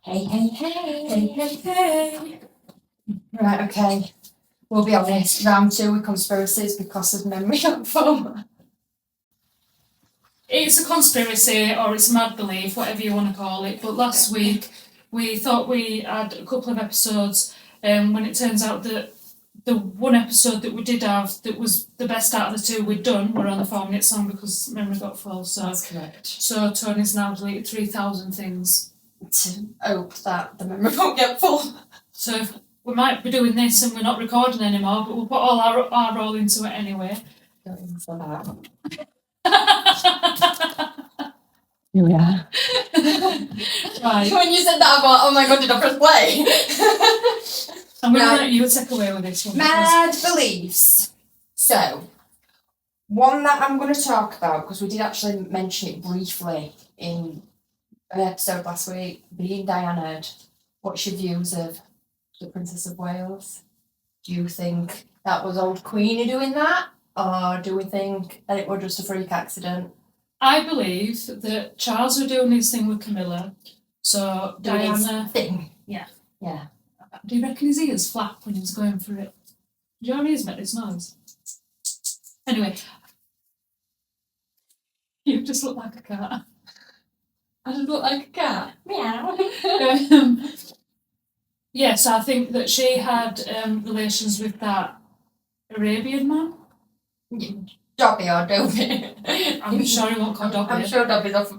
Hey, hey, hey. Hey, hey, hey. Right, okay. We'll be honest, round 2 with conspiracies because of memory foam. It's a conspiracy or it's a mad belief, whatever you want to call it. But last week we thought we had a couple of episodes when it turns out that the one episode that we did have that was the best out of the 2 we'd done were on the 4-minute song because memory got full. So That's correct. So Tony's now deleted 3,000 things. To hope that the memory won't get full. So we might be doing this and we're not recording anymore, but we'll put all our role into it anyway. Going for that. Here we are. Right. When you said that, I thought, oh my god, did I press play? I'm going to let you take away with this one. Mad beliefs. So, one that I'm going to talk about, because we did actually mention it briefly in an episode last week, being Diana. What's your views of the Princess of Wales? Do you think that was old Queenie doing that? Or do we think that it was just a freak accident? I believe that Charles was doing his thing with Camilla. So Doing Diana. his thing. Yeah. Yeah. Do you reckon his ears flap when he's going for it? Do your ears make this noise? Anyway. You just look like a cat. I just look like a cat. Meow. Yeah, so I think that she had relations with that Arabian man. Dobby or Dobby. I'm sure he won't call Dobby. I'm sure Dobby's off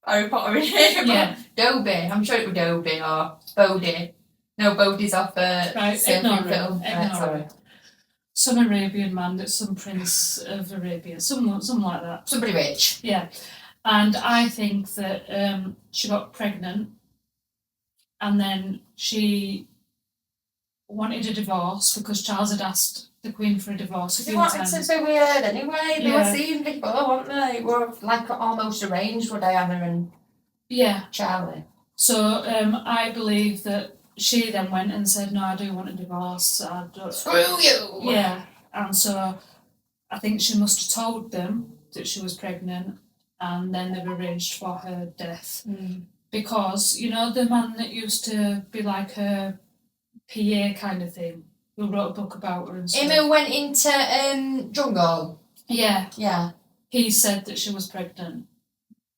Harry Potter in here. Yeah. Dobby. I'm sure it was Dobby or Bodie. No, Bodie's off right, surfing film. Right, sorry. Some Arabian man that's some prince of Arabia. Something like that. Somebody rich. Yeah. And I think that she got pregnant and then she wanted a divorce because Charles had asked the Queen for a divorce. They wanted to be weird anyway. They were seeing people, weren't they? They were like almost arranged with Diana and Charlie. So I believe that she then went and said, no, I do want a divorce. I don't... Screw you! Yeah. And so I think she must have told them that she was pregnant and then they've arranged for her death. Mm. Because, you know, the man that used to be like her PA kind of thing, who wrote a book about her and stuff. Him who went into Jungle? Yeah. Yeah. He said that she was pregnant.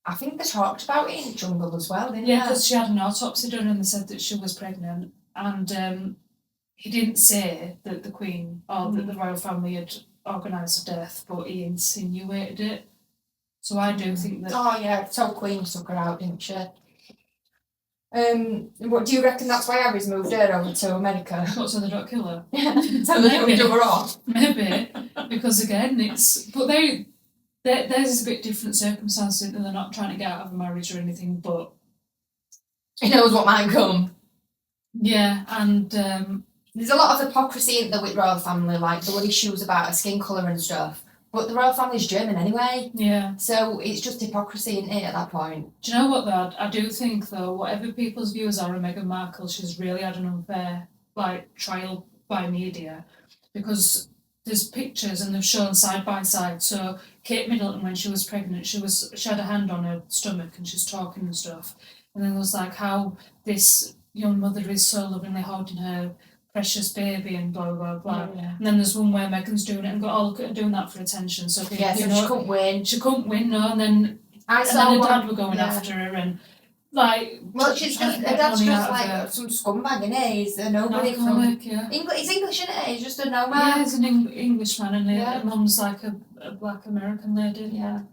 I think they talked about it in Jungle as well, didn't they? Yeah, because she had an autopsy done and they said that she was pregnant. And he didn't say that the Queen or that the royal family had organised her death, but he insinuated it. So I do think that... Oh, yeah, so Queen took her out, didn't she? What do you reckon that's why Harry's moved her over to America? What, so they don't kill her? So they don't do her off? Maybe, because again, it's... But theirs is a bit different circumstance, and they're not trying to get out of a marriage or anything, but... He knows what might come. Yeah, and... There's a lot of hypocrisy in the with royal family, like there were issues about her skin colour and stuff. But the royal family's German anyway. Yeah. So it's just hypocrisy, isn't it, at that point? Do you know what, though? I do think, though, whatever people's views are on Meghan Markle, she's really had an unfair, trial by media. Because there's pictures and they've shown side by side. So Kate Middleton, when she was pregnant, she had a hand on her stomach and she's talking and stuff. And then there was how this young mother is so lovingly holding her precious baby and blah blah blah. Yeah. And then there's one where Meghan's doing it and go, oh, look at her doing that for attention. So she couldn't win. She couldn't win, no. And then her dad were going after her and well, she's just her dad's just some scumbag, isn't he? He's a nobody from he's English, isn't he? He's just a nomad. Yeah, he's an Englishman and her mum's like a black American lady. Yeah.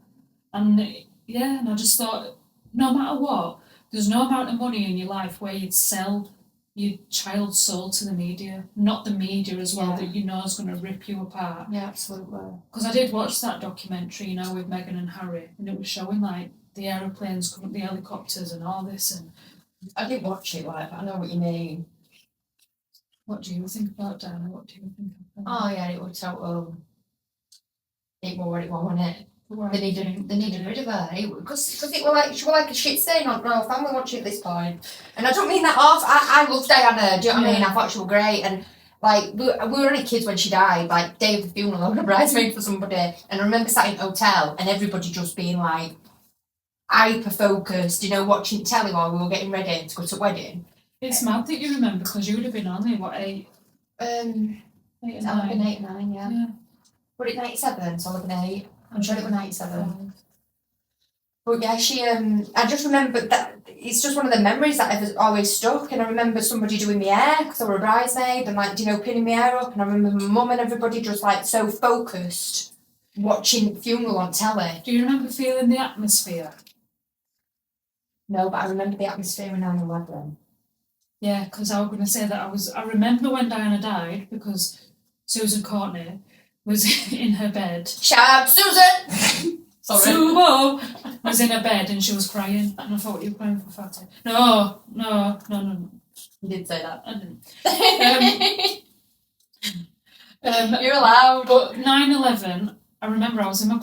And and I just thought, no matter what, there's no amount of money in your life where you'd sell your child's soul to the media, not the media as well, that you know is going to rip you apart. Yeah, absolutely. Because I did watch that documentary, with Meghan and Harry, and it was showing the aeroplanes, the helicopters, and all this. And I didn't watch it, but I know what you mean. What do you think about Diana? What do you think of that? Oh yeah, it was total. It was what it was, wasn't it? They needed rid of her because it was she was like a shit stain on royal family watching at this point. And I don't mean that off. I loved Diana. Do you know what I mean? I thought she was great. And we were only kids when she died. Day of the funeral, I was a bridesmaid for somebody. And I remember sat in a hotel and everybody just being like, hyper focused, watching telly while we were getting ready to go to a wedding. It's mad that you remember because you would have been only, what, 8? 8 and 9? I've been 8 and 9, Yeah. Were it 97? So I've been 8. I'm sure it was 97. 5. But yeah, I just remember that it's just one of the memories that I've always stuck. And I remember somebody doing my hair because I were a bridesmaid and pinning my hair up. And I remember my mum and everybody just so focused watching funeral on telly. Do you remember feeling the atmosphere? No, but I remember the atmosphere in 9/11. Yeah, because I was going to say that I remember when Diana died because Susan Courtney was in her bed. Shout out Susan! Sorry. Subo was in her bed and she was crying. And I thought, you were crying for Fatty. No. You did say that. I didn't. You're allowed. But 9/11, I remember I was in my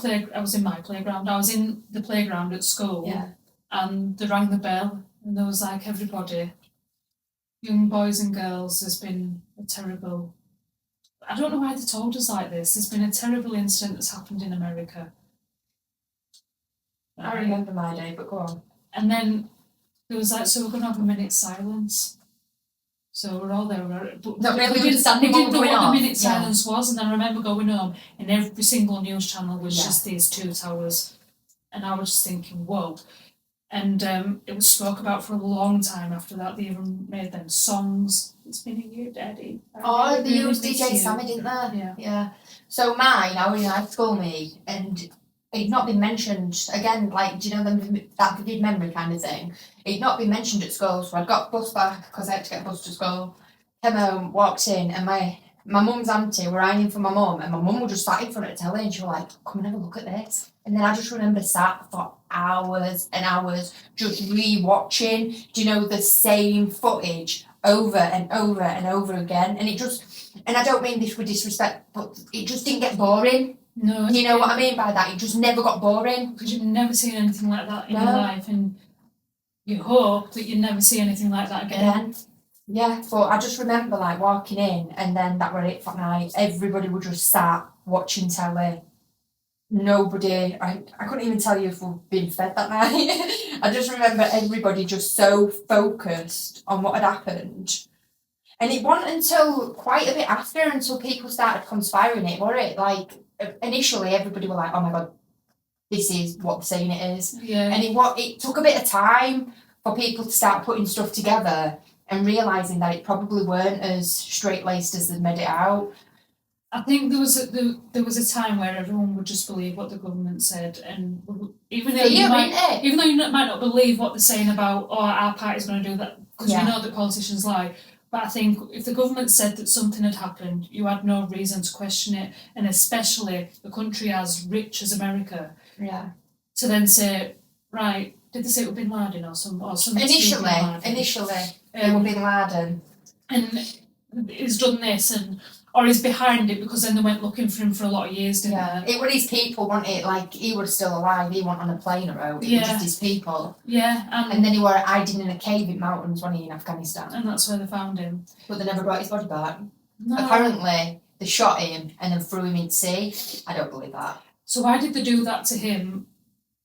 playground. I was in the playground at school. Yeah. And they rang the bell and there was everybody, young boys and girls, there's been a terrible, I don't know why they told us like this, there's been a terrible incident that's happened in America. I remember my day, but go on. And then there was so we're going to have a minute's silence. So we're all there. But not really we understanding didn't know what what the minute silence was. And then I remember going home and every single news channel was just these 2 towers. And I was just thinking, whoa. And it was spoke about for a long time after that. They even made them songs. It's been a year, Daddy. They used DJ Sammy, didn't they? Yeah. So mine, I was in high school, and it'd not been mentioned again. Do you know that vivid memory kind of thing? It'd not been mentioned at school, so I'd got bus back because I had to get a bus to school. Came home, walked in, and my mum's auntie were ironing for my mum, and my mum was just sat in front of the telly, and she was like, "Come and have a look at this." And then I just remember sat for hours and hours just re-watching, the same footage over and over and over again. And I don't mean this with disrespect, but it just didn't get boring. No. You know what I mean by that? It just never got boring. Because you've never seen anything like that in your life, and you hope that you never see anything like that again. Yeah, but I just remember walking in, and then that were it for night. Everybody would just sat watching telly. Nobody, I couldn't even tell you if we'd been fed that night. I just remember everybody just so focused on what had happened. And it wasn't until quite a bit after, until people started conspiring it, were it? Initially everybody were like, oh my God, this is what they're saying it is. Yeah. And it took a bit of time for people to start putting stuff together and realising that it probably weren't as straight-laced as they made it out. I think there was a time where everyone would just believe what the government said, and even though you might not believe what they're saying about, our party's going to do that, because we know that politicians lie. But I think if the government said that something had happened, you had no reason to question it, and especially a country as rich as America. Yeah. To then say, right, did they say it was Bin Laden or some Initially, it was Bin Laden, and he's done this or he's behind it, because then they went looking for him for a lot of years, didn't they? It were his people, wasn't it? He was still alive, he went on a plane or out, it was just his people. Yeah. And then he were hiding in a cave in mountains, wasn't he, in Afghanistan? And that's where they found him. But they never brought his body back. No. Apparently, they shot him and then threw him in sea. I don't believe that. So why did they do that to him,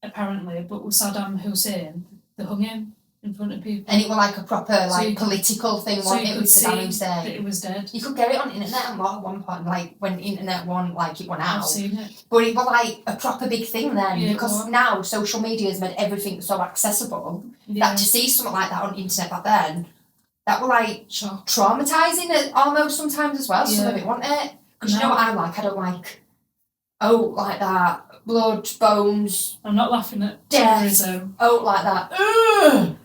apparently, but with Saddam Hussein, they hung him in front of people? And it was a proper political thing, wasn't it, with Saddam Hussein? That it was dead. You could get it on the internet a lot at one point, when internet won, it went out. I've seen it. But it was a proper big thing then, because now social media has made everything so accessible that to see something like that on the internet back then, that were traumatising almost sometimes as well, some of it, wasn't it? Because you know what I'm like? I don't like, like that, blood, bones. I'm not laughing at death, terrorism. Like that. Ugh!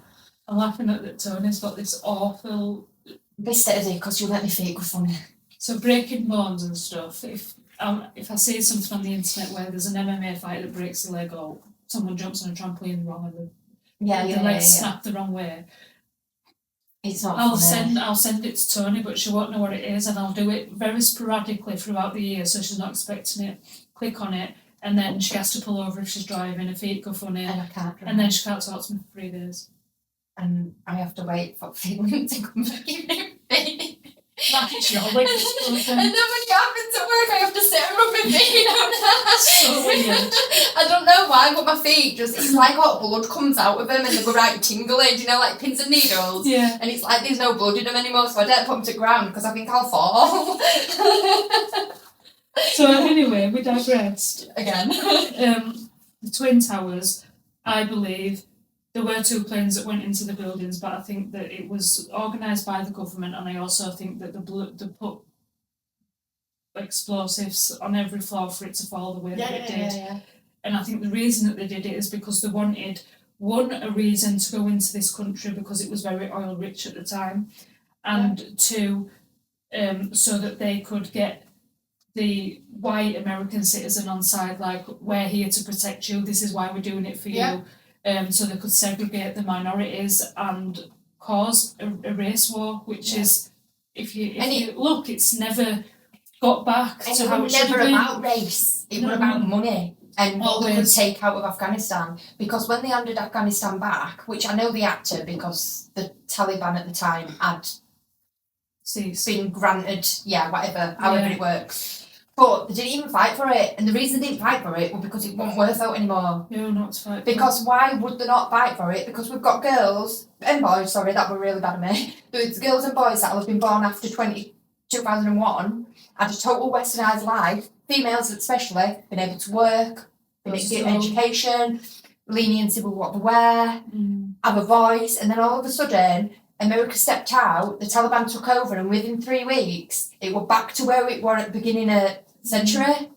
I'm laughing at that Tony's got this awful... This is it, because you let me feel good for me. So breaking bones and stuff, if I see something on the internet where there's an MMA fight that breaks the leg, or someone jumps on a trampoline wrong and the leg snapped the wrong way, it's not I'll send it to Tony, but she won't know what it is, and I'll do it very sporadically throughout the year, so she's not expecting it. Click on it, and then she has to pull over if she's driving, her feet go funny, and I can't drive. And then she can't talk to me for 3 days. And I have to wait for feeling to come back in me. Like it's your leg that's And broken. then when it happens at work, I have to sit and rub my feet out. So weird. I don't know why, but my feet just, it's like hot blood comes out of them and they go right tingling, you know, like pins and needles. Yeah. And it's like there's no blood in them anymore, so I don't put them to ground because I think I'll fall. So anyway, we digressed. Again. The Twin Towers, I believe, there were 2 planes that went into the buildings, but I think that it was organised by the government, and I also think that they put explosives on every floor for it to fall the way that it did. Yeah. And I think the reason that they did it is because they wanted, one, a reason to go into this country because it was very oil rich at the time, and two, so that they could get the white American citizen on side, like, we're here to protect you, this is why we're doing it for you. So they could segregate the minorities and cause a race war, which is, if you look, it's never got back and to it how it was should have never been. about race, it was about money and what they could Always. take out of Afghanistan. Because when they handed Afghanistan back, which I know they had to because the Taliban at the time had been granted, however it works. But they didn't even fight for it, and the reason they didn't fight for it was because it wasn't worth out anymore. No, not to fight. Because why would they not fight for it? Because we've got girls and boys, sorry, that were really bad of me. There's girls and boys that have been born after 2001, had a total westernised life, females especially, been able to work, been able to get education, leniency with what they wear, have a voice, and then all of a sudden, America stepped out, the Taliban took over, and within 3 weeks, it was back to where it was at the beginning of the century.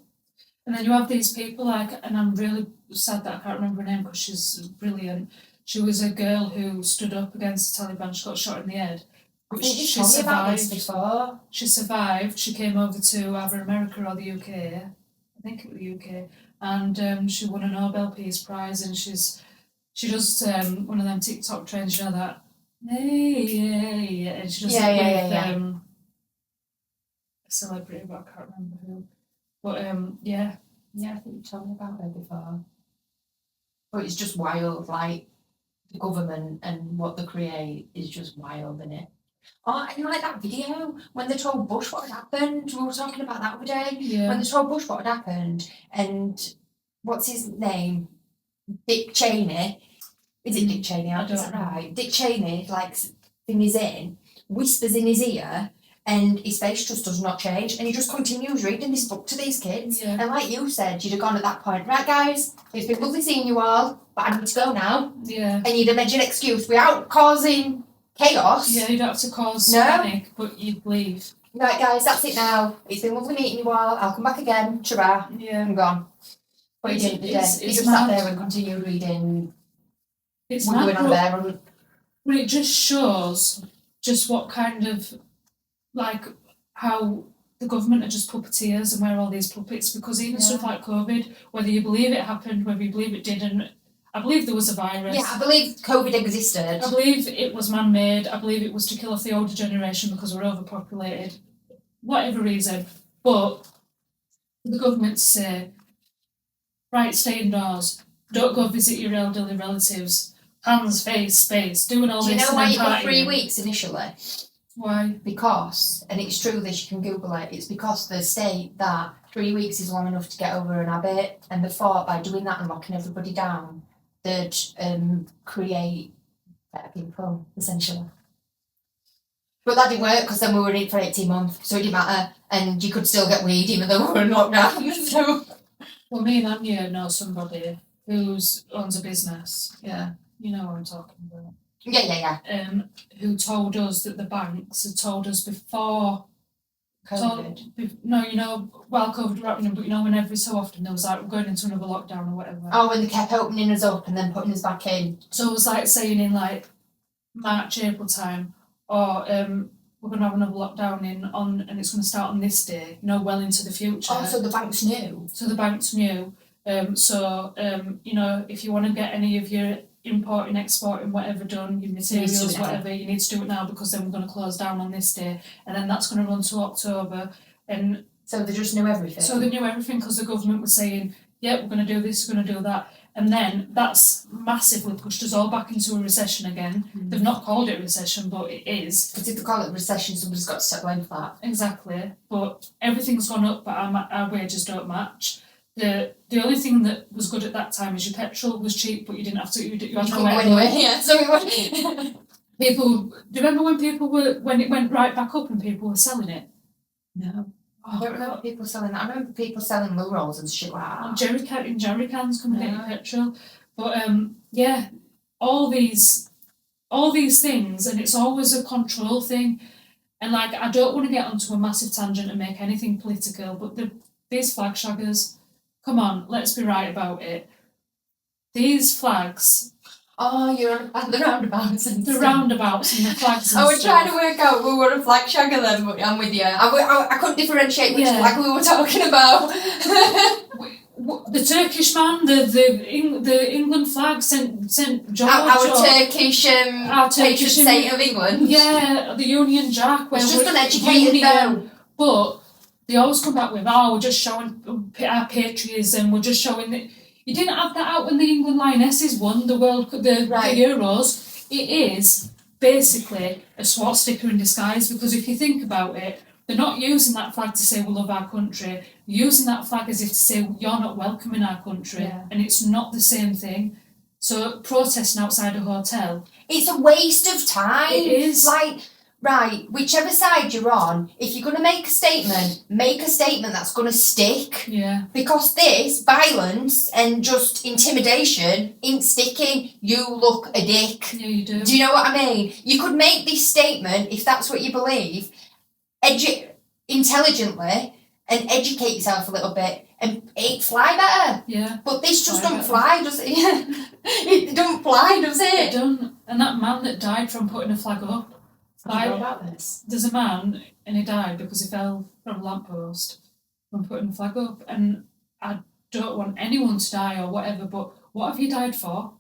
And then you have these people like, and I'm really sad that I can't remember her name because she's brilliant. She was a girl who stood up against the Taliban. She got shot in the head. I think you told me about this before. She survived. She came over to either America or the UK. I think it was the UK. And she won a Nobel Peace Prize. And she does one of them TikTok trends, you know that. Hey. And she does it with a celebrity, but I can't remember who. But yeah, I think you told me about her before. But it's just wild, like the government and what they create is just wild, isn't it? Oh, and like that video when they told Bush what had happened. We were talking about that other day. Yeah. When they told Bush what had happened, and what's his name? Dick Cheney. Is it Dick Cheney? I don't Is that know. right? Dick Cheney, like, thing in, whispers in his ear, and his face just does not change, and he just continues reading this book to these kids. Yeah. And like you said, you'd have gone at that point, right, guys, it's been lovely seeing you all, but I need to go now. Yeah. And you'd have made an excuse without causing chaos. Yeah, you don't have to cause No. panic, but you'd leave. Right, guys, that's it now. It's been lovely meeting you all. I'll come back again. Ta-ra. Yeah. I'm gone. But he didn't, did he? It's He just mad. sat there and continued reading. It's What mad, going on there? And but it just shows just what kind of, like, how the government are just puppeteers and wear all these puppets, because even stuff like COVID, whether you believe it happened, whether you believe it didn't, I believe there was a virus. yeah, I believe COVID existed. I believe it was man-made. I believe it was to kill off the older generation because we're overpopulated. Whatever reason. But for the government to say, right, stay indoors, don't go visit your elderly relatives, hands, face, space, doing all Do you this know why and it then was 3 partying. weeks initially? Why? Because, and it's true this, you can Google it, it's because they state that 3 weeks is long enough to get over an habit, and they thought by doing that and locking everybody down, they'd create better people, essentially. But that didn't work because then we were in it for 18 months, so it didn't matter, and you could still get weed even though we were in lockdown, so... Well, me and Anya know somebody who owns a business. Yeah. You know what I'm talking about. Yeah. Who told us that the banks had told us before COVID. while COVID was happening, but when every so often there was like, we're going into another lockdown or whatever. Oh, when they kept opening us up and then putting us back in. So it was like saying in like March, April time, or we're going to have another lockdown and it's going to start on this day, well into the future. Oh, so the banks knew. So the banks knew. If you want to get any of your importing, exporting, whatever done, your materials, whatever, you need to do it now because then we're going to close down on this day, and then that's going to run to October. And so they just knew everything. So they knew everything because the government was saying, yeah, we're going to do this, we're going to do that. And then that's massively pushed us all back into a recession again. They've not called it a recession, but it is. Because if they call it a recession, somebody's got to step blame for that. Exactly. But everything's gone up, but our wages don't match. The only thing that was good at that time is your petrol was cheap, but you didn't have to. You had to go anyway. Yeah, so we would. People. Do you remember when it went right back up and people were selling it? No. I don't remember people selling that. I remember people selling loo rolls and shit like that. Jerry cans coming to get your petrol. But yeah, all these things, and it's always a control thing. And like, I don't want to get onto a massive tangent and make anything political, but these flag shaggers, come on, let's be right about it. These flags. Oh, you're on the roundabouts and the roundabouts and the flags. I was trying to work out we were a flag shagger then, but I'm with you. I couldn't differentiate which flag we were talking about. The Turkish man, the England flag, St George. Our Turkish patron saint of England. Yeah, the Union Jack. It's just uneducated though. But they always come back with, we're just showing our patriotism, we're just showing that. You didn't have that out when the England Lionesses won the Euros. It is basically a swastika in disguise, because if you think about it, they're not using that flag to say we love our country. They're using that flag as if to say you're not welcome in our country, and it's not the same thing. So protesting outside a hotel, it's a waste of time. It is. Like, right, whichever side you're on, if you're going to make a statement that's going to stick. Yeah. Because this violence and just intimidation ain't sticking. You look a dick. Yeah, you do. Do you know what I mean? You could make this statement, if that's what you believe, intelligently and educate yourself a little bit, and it'd fly better. Yeah. But this just don't fly, does it? It don't fly, does it? It don't. And that man that died from putting a flag up. I know about this. There's a man and he died because he fell from a lamppost from putting a flag up. And I don't want anyone to die or whatever, but what have you died for?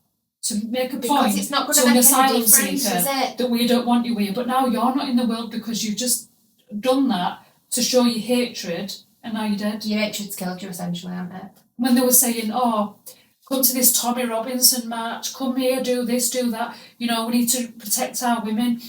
To make a point it's not to an asylum seeker that we don't want you here, but now you're not in the world because you've just done that to show your hatred, and now you're dead. Your hatred's killed you, essentially, hasn't it? When they were saying, come to this Tommy Robinson march, come here, do this, do that, we need to protect our women.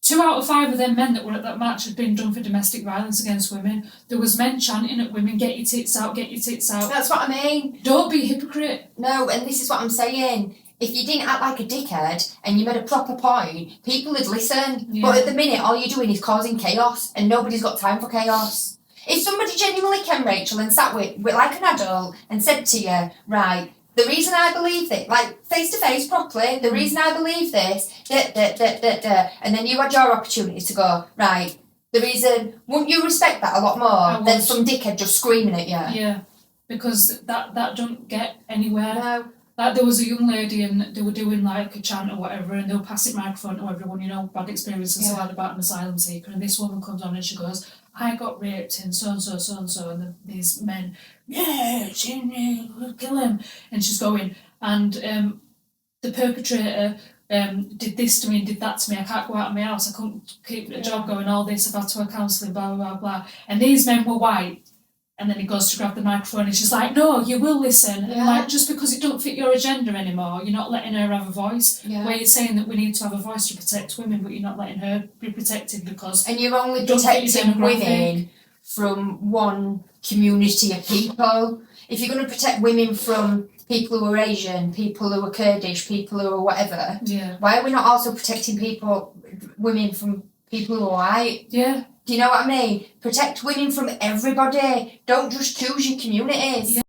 2 out of 5 of them men that were at that march had been done for domestic violence against women. There was men chanting at women, get your tits out, get your tits out. That's what I mean. Don't be a hypocrite. No, and this is what I'm saying. If you didn't act like a dickhead and you made a proper point, people would listen. Yeah. But at the minute, all you're doing is causing chaos, and nobody's got time for chaos. If somebody genuinely came, Rachel, and sat with like an adult and said to you, right, the reason I believe this, like face to face properly, the reason I believe this, and then you had your opportunity to go, right, the reason, wouldn't you respect that a lot more than some dickhead just screaming at you? Yeah, because that don't get anywhere. No. Like, there was a young lady and they were doing like a chant or whatever, and they were passing microphone to everyone, bad experiences they've had about an asylum seeker, and this woman comes on and she goes, I got raped in so-and-so, and these men, we'll kill him. And she's going, and the perpetrator did this to me and did that to me, I can't go out of my house, I couldn't keep a job going, all this, I've had to have counselling, blah, blah, blah, blah. And these men were white. And then he goes to grab the microphone and she's like, no, you will listen. Yeah. And like, just because it don't fit your agenda anymore, you're not letting her have a voice. Yeah. Where you're saying that we need to have a voice to protect women, but you're not letting her be protected because... And you're only protecting women from one community of people. If you're going to protect women from people who are Asian, people who are Kurdish, people who are whatever, why are we not also protecting women from people who are white? Yeah. Do you know what I mean? Protect women from everybody. Don't just choose your communities. Yeah.